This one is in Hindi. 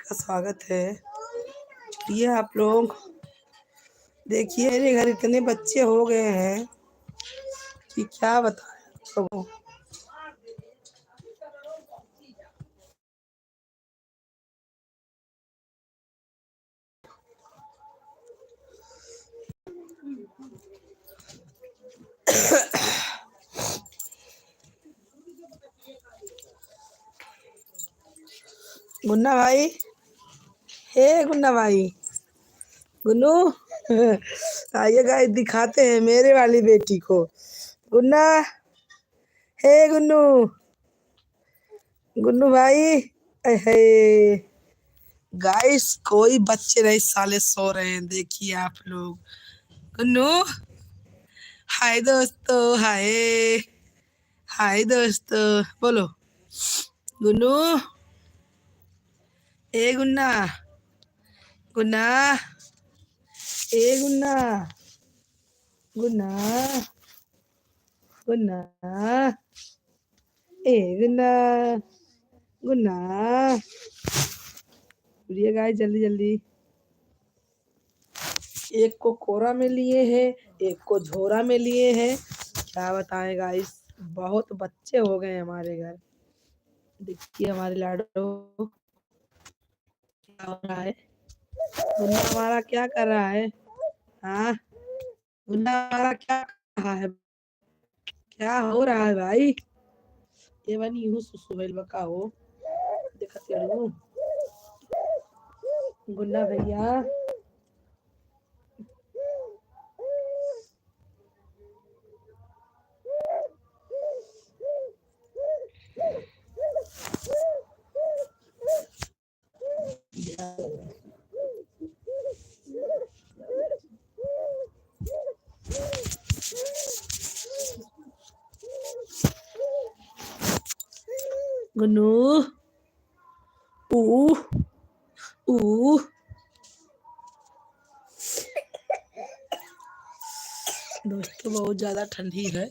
का स्वागत है। ये आप लोग देखिए, मेरे घर इतने बच्चे हो गए हैं कि क्या बताएं आप लोगों को। गुन्ना भाई, हे गुन्ना भाई, गुन्नू आइए गाइस, दिखाते हैं मेरे वाली बेटी को। गुन्ना, हे गुन्नू, गुन्नू भाई, हे गाइस, कोई बच्चे नहीं साले सो रहे हैं। देखिए आप लोग। गुन्नू, हाय दोस्तों, हाय हाय दोस्तों, बोलो। गुन्नू, ए गुन्ना, गुन्ना, ए गुन्ना, गुन्ना, गुन्ना, ए गुन्ना, गुन्ना, उड़िए गाइस जल्दी जल्दी। एक को कोरा में लिए हैं, एक को झोरा में लिए हैं। क्या बताएं गाइस, बहुत बच्चे हो गए हमारे घर। देखिए हमारे लाडो क्या हो रहा है। गुन्ना हमारा क्या कर रहा है? हाँ, गुन्ना हमारा क्या कर रहा है? क्या हो रहा है भाई? ये बनी हूँ सुसुबेल बका हो। देखते रहूं गुन्ना भैया। गुन्नू, ऊ ऊ दोस्तों, बहुत ज्यादा ठंडी है।